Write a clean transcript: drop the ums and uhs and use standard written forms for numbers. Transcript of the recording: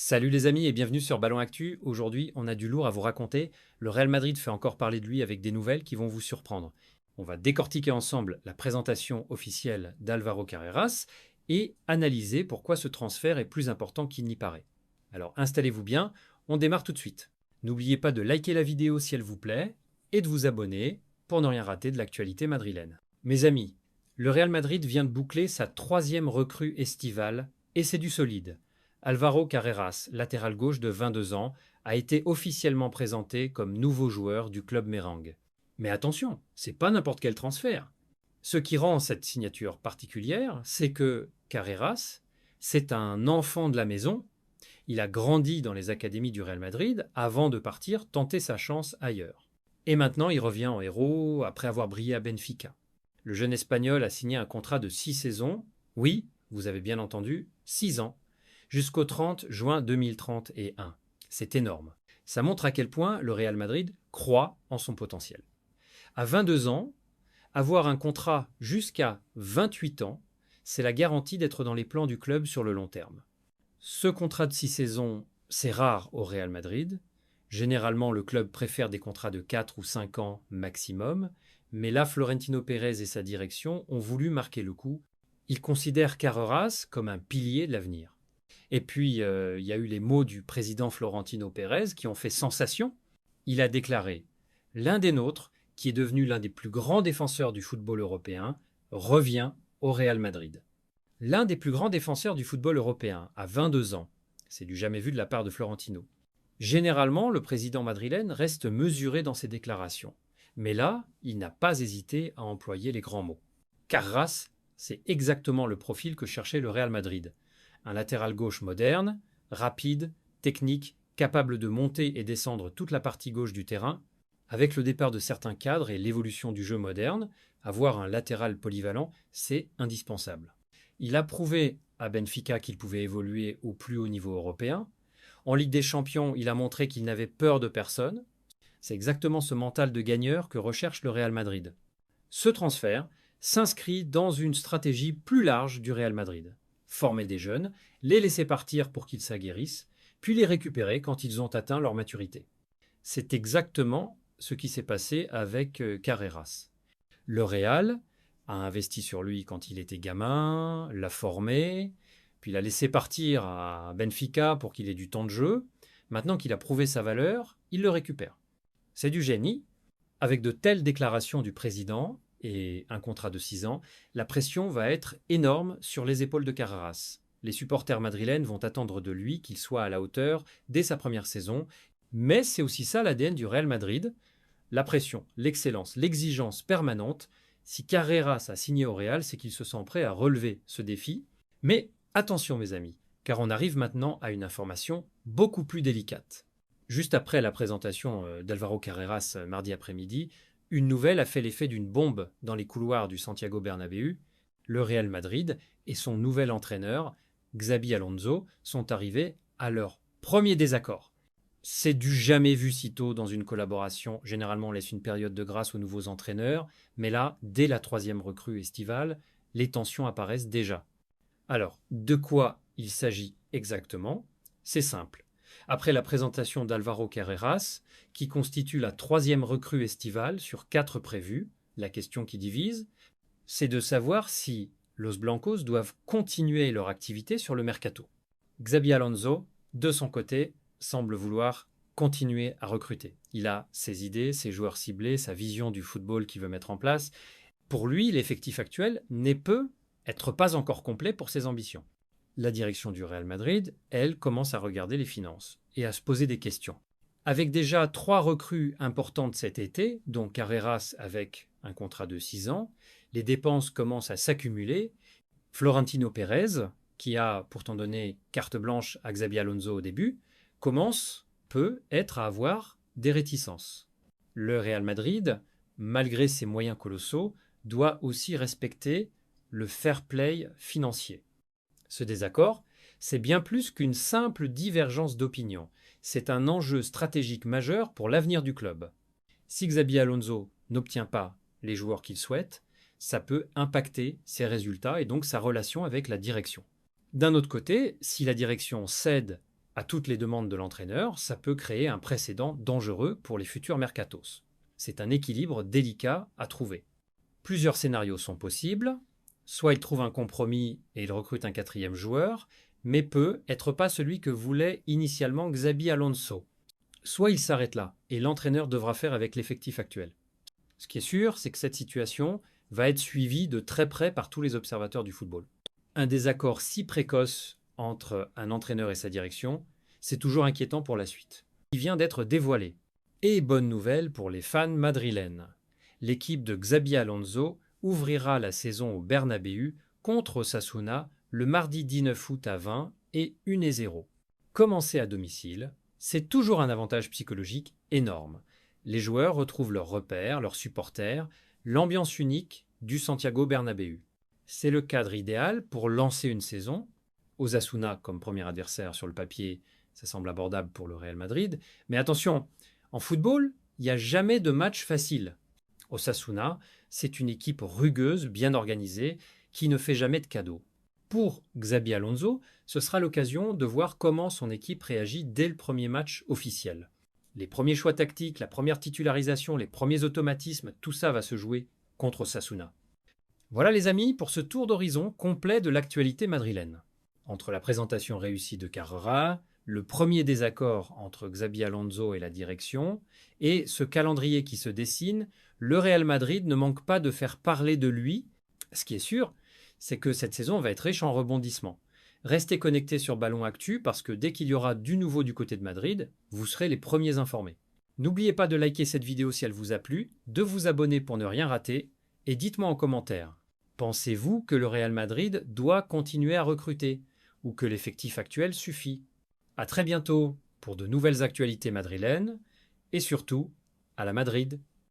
Salut les amis et bienvenue sur Ballon Actu. Aujourd'hui, on a du lourd à vous raconter. Le Real Madrid fait encore parler de lui avec des nouvelles qui vont vous surprendre. On va décortiquer ensemble la présentation officielle d'Álvaro Carreras et analyser pourquoi ce transfert est plus important qu'il n'y paraît. Alors installez-vous bien, on démarre tout de suite. N'oubliez pas de liker la vidéo si elle vous plaît et de vous abonner pour ne rien rater de l'actualité madrilène. Mes amis, le Real Madrid vient de boucler sa troisième recrue estivale et c'est du solide. Álvaro Carreras, latéral gauche de 22 ans, a été officiellement présenté comme nouveau joueur du club merengue. Mais attention, c'est pas n'importe quel transfert. Ce qui rend cette signature particulière, c'est que Carreras, c'est un enfant de la maison. Il a grandi dans les académies du Real Madrid avant de partir tenter sa chance ailleurs. Et maintenant, il revient en héros après avoir brillé à Benfica. Le jeune Espagnol a signé un contrat de 6 saisons. Oui, vous avez bien entendu, 6 ans jusqu'au 30 juin 2031. C'est énorme. Ça montre à quel point le Real Madrid croit en son potentiel. À 22 ans, avoir un contrat jusqu'à 28 ans, c'est la garantie d'être dans les plans du club sur le long terme. Ce contrat de 6 saisons, c'est rare au Real Madrid. Généralement, le club préfère des contrats de 4 ou 5 ans maximum, mais là, Florentino Pérez et sa direction ont voulu marquer le coup. Ils considèrent Carreras comme un pilier de l'avenir. Et puis, il y a eu les mots du président Florentino Pérez qui ont fait sensation. Il a déclaré « L'un des nôtres, qui est devenu l'un des plus grands défenseurs du football européen, revient au Real Madrid. » L'un des plus grands défenseurs du football européen, à 22 ans. C'est du jamais vu de la part de Florentino. Généralement, le président madrilène reste mesuré dans ses déclarations. Mais là, il n'a pas hésité à employer les grands mots. Carras, c'est exactement le profil que cherchait le Real Madrid. Un latéral gauche moderne, rapide, technique, capable de monter et descendre toute la partie gauche du terrain. Avec le départ de certains cadres et l'évolution du jeu moderne, avoir un latéral polyvalent, c'est indispensable. Il a prouvé à Benfica qu'il pouvait évoluer au plus haut niveau européen. En Ligue des Champions, il a montré qu'il n'avait peur de personne. C'est exactement ce mental de gagneur que recherche le Real Madrid. Ce transfert s'inscrit dans une stratégie plus large du Real Madrid. Former des jeunes, les laisser partir pour qu'ils s'aguerrissent, puis les récupérer quand ils ont atteint leur maturité. C'est exactement ce qui s'est passé avec Carreras. Le Real a investi sur lui quand il était gamin, l'a formé, puis l'a laissé partir à Benfica pour qu'il ait du temps de jeu. Maintenant qu'il a prouvé sa valeur, il le récupère. C'est du génie. Avec de telles déclarations du président et un contrat de 6 ans, la pression va être énorme sur les épaules de Carreras. Les supporters madrilènes vont attendre de lui qu'il soit à la hauteur dès sa première saison, mais c'est aussi ça l'ADN du Real Madrid, la pression, l'excellence, l'exigence permanente. Si Carreras a signé au Real, c'est qu'il se sent prêt à relever ce défi. Mais attention mes amis, car on arrive maintenant à une information beaucoup plus délicate. Juste après la présentation d'Álvaro Carreras mardi après-midi, une nouvelle a fait l'effet d'une bombe dans les couloirs du Santiago Bernabéu. Le Real Madrid et son nouvel entraîneur, Xabi Alonso, sont arrivés à leur premier désaccord. C'est du jamais vu si tôt dans une collaboration. Généralement, on laisse une période de grâce aux nouveaux entraîneurs, mais là, dès la troisième recrue estivale, les tensions apparaissent déjà. Alors, de quoi il s'agit exactement? C'est simple. Après la présentation d'Álvaro Carreras, qui constitue la troisième recrue estivale sur 4 prévues, la question qui divise, c'est de savoir si Los Blancos doivent continuer leur activité sur le mercato. Xabi Alonso, de son côté, semble vouloir continuer à recruter. Il a ses idées, ses joueurs ciblés, sa vision du football qu'il veut mettre en place. Pour lui, l'effectif actuel n'est peut être pas encore complet pour ses ambitions. La direction du Real Madrid, elle, commence à regarder les finances et à se poser des questions. Avec déjà 3 recrues importantes cet été, dont Carreras avec un contrat de 6 ans, les dépenses commencent à s'accumuler. Florentino Pérez, qui a pourtant donné carte blanche à Xabi Alonso au début, peut être à avoir des réticences. Le Real Madrid, malgré ses moyens colossaux, doit aussi respecter le fair play financier. Ce désaccord, c'est bien plus qu'une simple divergence d'opinion. C'est un enjeu stratégique majeur pour l'avenir du club. Si Xabi Alonso n'obtient pas les joueurs qu'il souhaite, ça peut impacter ses résultats et donc sa relation avec la direction. D'un autre côté, si la direction cède À toutes les demandes de l'entraîneur, ça peut créer un précédent dangereux pour les futurs mercatos. C'est un équilibre délicat à trouver. Plusieurs scénarios sont possibles. Soit il trouve un compromis et il recrute un quatrième joueur, mais peut être pas celui que voulait initialement Xabi Alonso. Soit il s'arrête là et l'entraîneur devra faire avec l'effectif actuel. Ce qui est sûr, c'est que cette situation va être suivie de très près par tous les observateurs du football. Un désaccord si précoce entre un entraîneur et sa direction, c'est toujours inquiétant pour la suite. Il vient d'être dévoilé. Et bonne nouvelle pour les fans madrilènes. L'équipe de Xabi Alonso ouvrira la saison au Bernabéu contre Osasuna le mardi 19 août à 20 et 1-0. Commencer à domicile, c'est toujours un avantage psychologique énorme. Les joueurs retrouvent leurs repères, leurs supporters, l'ambiance unique du Santiago Bernabéu. C'est le cadre idéal pour lancer une saison. Osasuna comme premier adversaire sur le papier, ça semble abordable pour le Real Madrid. Mais attention, en football, il n'y a jamais de match facile. Osasuna, c'est une équipe rugueuse, bien organisée, qui ne fait jamais de cadeaux. Pour Xabi Alonso, ce sera l'occasion de voir comment son équipe réagit dès le premier match officiel. Les premiers choix tactiques, la première titularisation, les premiers automatismes, tout ça va se jouer contre Osasuna. Voilà les amis pour ce tour d'horizon complet de l'actualité madrilène. Entre la présentation réussie de Carrera, le premier désaccord entre Xabi Alonso et la direction, et ce calendrier qui se dessine, le Real Madrid ne manque pas de faire parler de lui. Ce qui est sûr, c'est que cette saison va être riche en rebondissements. Restez connectés sur Ballon Actu parce que dès qu'il y aura du nouveau du côté de Madrid, vous serez les premiers informés. N'oubliez pas de liker cette vidéo si elle vous a plu, de vous abonner pour ne rien rater, et dites-moi en commentaire, pensez-vous que le Real Madrid doit continuer à recruter ou que l'effectif actuel suffit? À très bientôt pour de nouvelles actualités madrilènes et surtout, à la Madrid.